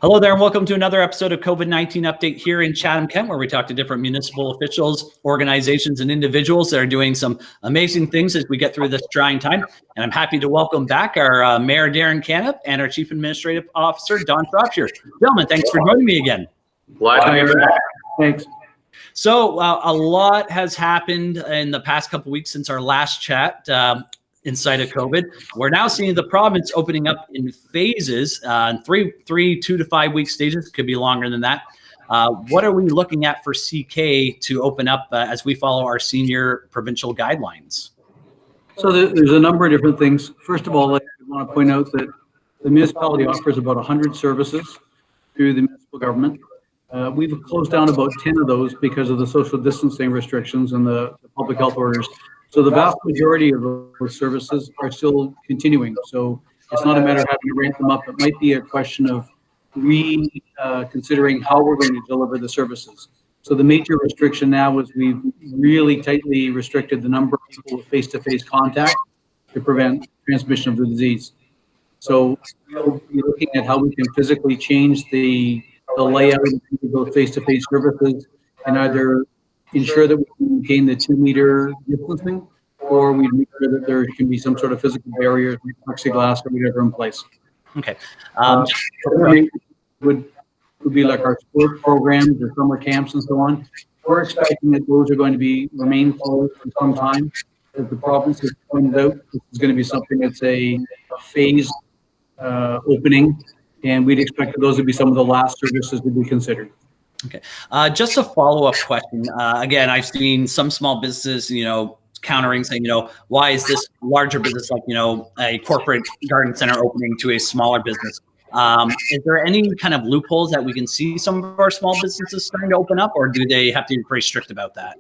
Hello there, and welcome to another episode of COVID-19 Update here in Chatham-Kent, where we talk to different municipal officials, organizations, and individuals that are doing some amazing things as we get through this trying time. And I'm happy to welcome back our Mayor Darrin Cannif and our Chief Administrative Officer, Don Shropshire. Gentlemen, thanks for joining me again. Glad to be back. Thanks. So a lot has happened in the past couple of weeks since our last chat. Inside of COVID, we're now seeing the province opening up in phases, three 2 to 5 week stages, could be longer than that. What are we looking at for CK to open up as we follow our senior provincial guidelines? So there's a number of different things. First of all, I want to point out that the municipality offers about 100 services through the municipal government. We've closed down about 10 of those because of the social distancing restrictions and the public health orders. So the vast majority of those services are still continuing. So it's not a matter of having to ramp them up. It might be a question of considering how we're going to deliver the services. So the major restriction now is we've really tightly restricted the number of people with face-to-face contact to prevent transmission of the disease. So we'll be looking at how we can physically change the layout of those face-to-face services and either ensure that we maintain the 2 meter distancing, or we make sure that there can be some sort of physical barriers, like plexiglass or whatever in place. Okay. Would be like our sport programs or summer camps and so on. We're expecting that those are going to remain closed for some time. As the province has pointed out, this is going to be something that's a phased opening, and we'd expect that those would be some of the last services to be considered. Okay. Just a follow-up question. Again, I've seen some small businesses, countering saying, why is this larger business like, a corporate garden center opening to a smaller business? Is there any kind of loopholes that we can see some of our small businesses starting to open up, or do they have to be pretty strict about that?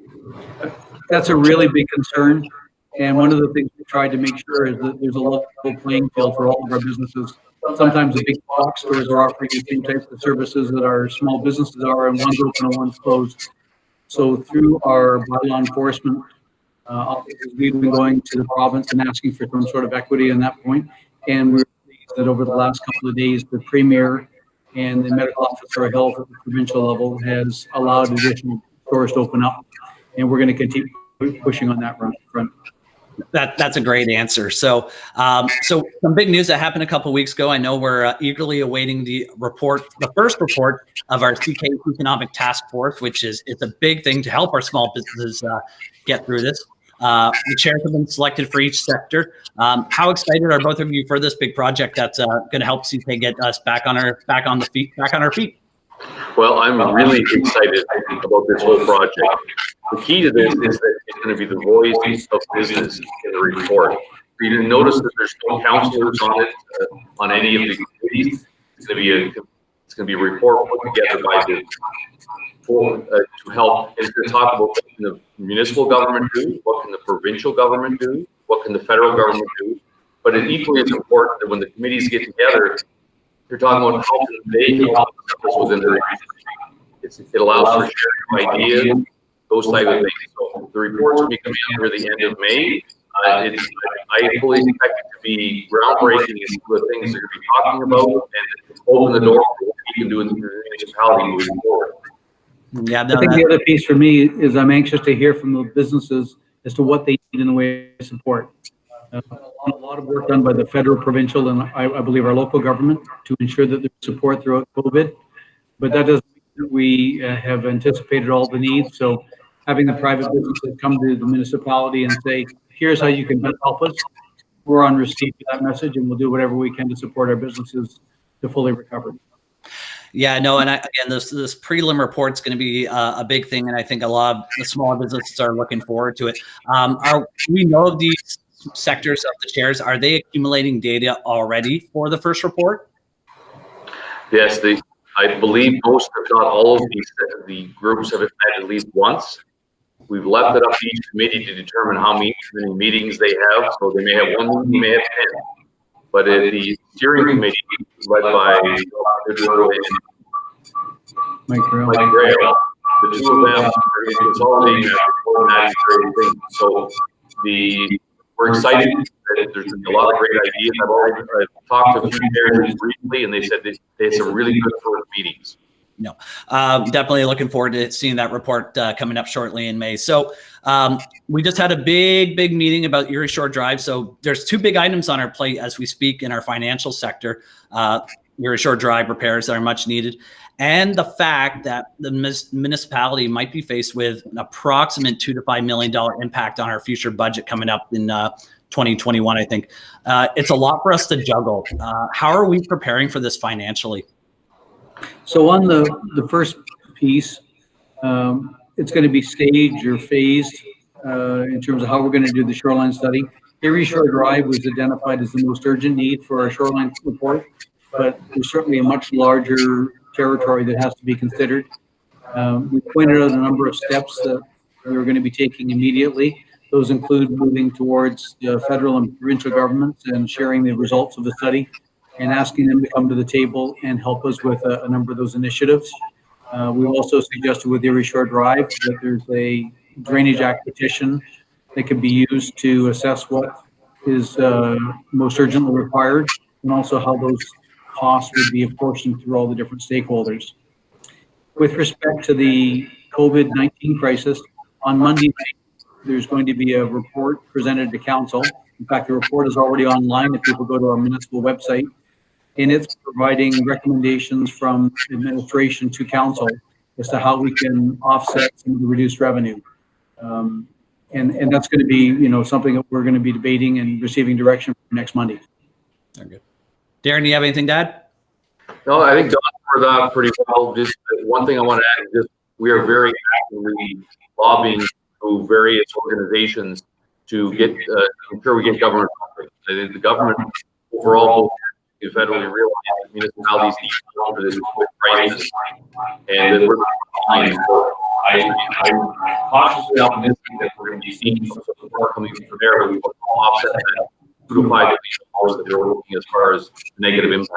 That's a really big concern. And one of the things we tried to make sure is that there's a level playing field for all of our businesses. Sometimes the big box stores are offering the same types of services that our small businesses are, and one's open and one's closed. So through our bylaw enforcement offices, we've been going to the province and asking for some sort of equity on that point. And we're pleased that over the last couple of days, the Premier and the Medical Officer of Health at the provincial level has allowed additional stores to open up. And we're going to continue pushing on that front. That's a great answer. So some big news that happened a couple of weeks ago. I know we're eagerly awaiting the first report of our CK Economic Task Force, which it's a big thing to help our small businesses get through this. The chairs have been selected for each sector. How excited are both of you for this big project that's going to help CK get us back on our feet? Well, I'm really excited about this whole project. The key to this is that it's going to be the voice of business in the report. You didn't notice that there's no counselors on it, on any of the committees. It's going to be a report put together by to help. It's going to talk about what can the municipal government do, what can the provincial government do, what can the federal government do. But it equally is important that when the committees get together, you're talking about how they help us within their agency. It allows for sharing ideas, those type of things. So the reports will be coming out near the end of May. I fully expect it to be groundbreaking in some of the things that we're going to be talking about, and open the door for what we can do in the municipality moving forward. Yeah, I think the other piece for me is I'm anxious to hear from the businesses as to what they need in the way of support. A lot of work done by the federal, provincial, and I believe our local government to ensure that there's support throughout COVID. But that doesn't mean that we have anticipated all the needs. So having the private businesses come to the municipality and say, here's how you can help us, we're on receipt of that message, and we'll do whatever we can to support our businesses to fully recover. Yeah, no, and again, this prelim report is going to be a big thing, and I think a lot of the smaller businesses are looking forward to it. We know of these sectors of the chairs. Are they accumulating data already for the first report? Yes, I believe most, if not all of the groups have met at least once. We've left it up to each committee to determine how many meetings they have. So they may have one meeting, they may have 10. But the steering committee, led by Mike Grail, the two of them are consolidating that report, and that's very thing. So we're excited that there's a lot of great ideas. I've talked to a few chairs recently, and they said they had some really good first meetings. No, definitely looking forward to seeing that report coming up shortly in May. So we just had a big meeting about Erie Shore Drive. So there's two big items on our plate as we speak in our financial sector. Erie Shore Drive repairs that are much needed, and the fact that the municipality might be faced with an approximate $2 to $5 million impact on our future budget coming up in 2021. I think it's a lot for us to juggle. How are we preparing for this financially? So on the first piece, it's going to be staged or phased in terms of how we're going to do the shoreline study. Erie Shore Drive was identified as the most urgent need for our shoreline report, but there's certainly a much larger territory that has to be considered. We pointed out a number of steps that we're going to be taking immediately. Those include moving towards the federal and provincial governments and sharing the results of the study and asking them to come to the table and help us with a number of those initiatives. We also suggested with Erie Shore Drive that there's a Drainage Act petition that can be used to assess what is most urgently required, and also how those costs would be apportioned through all the different stakeholders. With respect to the COVID-19 crisis, on Monday night, there's going to be a report presented to council. In fact, the report is already online if people go to our municipal website, and it's providing recommendations from administration to council as to how we can offset some of the reduced revenue. And that's going to be, something that we're going to be debating and receiving direction from next Monday. Very good. Darrin, do you have anything to add? No, I think Don covered that pretty well. Just one thing I want to add is we are very actively lobbying through various organizations to get ensure we get government funding. I think the government overall is federally realized municipalities need to go for this crisis, and that we're behind. So I'm cautiously optimistic that we're going to be seeing some support coming from there, but we will offset that $2 to $5 million that we're looking as far as negative impact.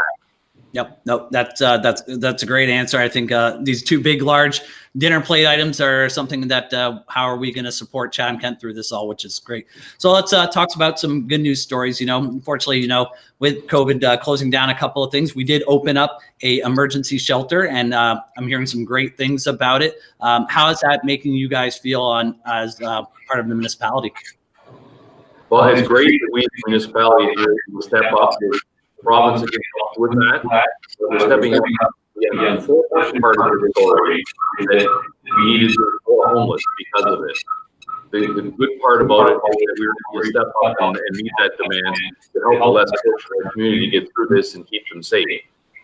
Yep. No, that's a great answer. I think these two big, large dinner plate items are something that how are we going to support Chatham-Kent through this all, which is great. So let's talk about some good news stories. Unfortunately, with COVID closing down a couple of things, we did open up a emergency shelter, and I'm hearing some great things about it. How is that making you guys feel as part of the municipality? Well, it's great that we, the municipality, here will step up. The province again with that. So we're stepping up. The unfortunate part of the story is that we needed to go homeless because of it. The good part about it is that we were able to step up and meet that demand to help the less fortunate community get through this and keep them safe.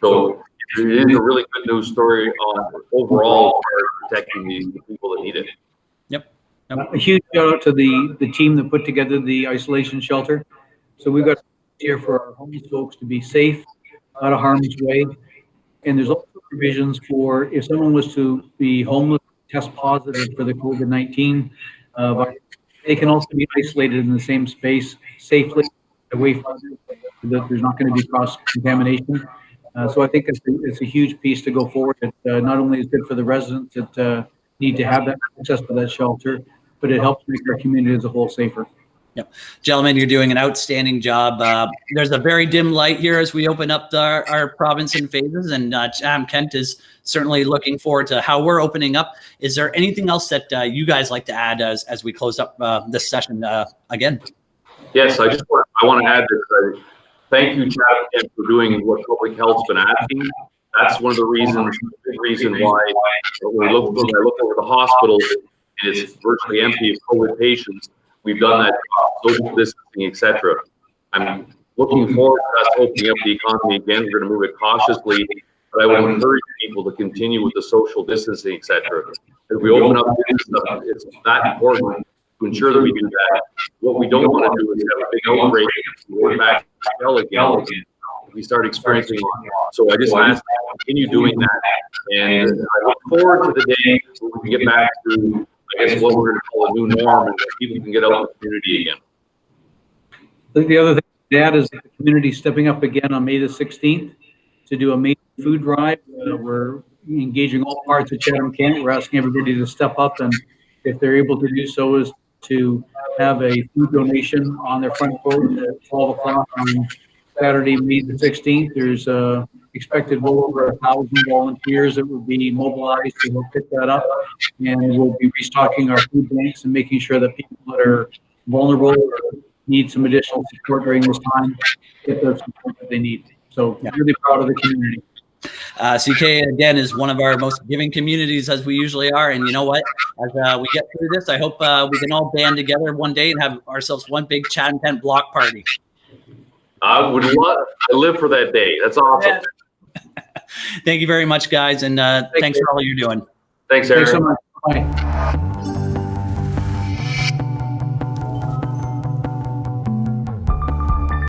So it is a really good news story on overall protecting the people that need it. Yep. A huge shout out to the team that put together the isolation shelter. So we've got here for our homeless folks to be safe, out of harm's way. And there's also provisions for if someone was to be homeless, test positive for the COVID-19 virus, they can also be isolated in the same space safely, away from that there's not going to be cross-contamination. So I think it's a huge piece to go forward. It not only is good for the residents that need to have that access to that shelter, but it helps make our community as a whole safer. Yep. Gentlemen, you're doing an outstanding job. There's a very dim light here as we open up our province in phases, and Chatham-Kent is certainly looking forward to how we're opening up. Is there anything else that you guys like to add as we close up this session again? Yes, I want to add this. Thank you, Chatham-Kent, for doing what public health's been asking. That's one of the reasons, big reason why when I look over the hospitals, and it's virtually empty of COVID patients. We've done that, social distancing, etc. I'm looking forward to us opening up the economy again. We're going to move it cautiously, but I would encourage people to continue with the social distancing, etc. If we open up this stuff, it's that important to ensure that we do that. What we don't want to do is have a big outbreak and we're back to hell again. We start experiencing it. So I just ask to continue doing that. And I look forward to the day when we can get back to, I guess, what we're going to call a new norm, and that people can get out in the community again. I think the other thing to add is the community stepping up again on May the 16th to do a May food drive. We're engaging all parts of Chatham-Kent. We're asking everybody to step up, and if they're able to do so, is to have a food donation on their front porch at 12 o'clock on Saturday, May the 16th. There's expected well over 1,000 volunteers that will be mobilized to go pick that up. And we'll be restocking our food banks and making sure that people that are vulnerable or need some additional support during this time get the support that they need. So really proud of the community. CK, again, is one of our most giving communities, as we usually are. And you know what? As we get through this, I hope we can all band together one day and have ourselves one big Chatham-Kent block party. I would love to live for that day. That's awesome. Thank you very much, guys. And thanks for all you're doing. Thanks, Aaron. Thanks so much. Bye.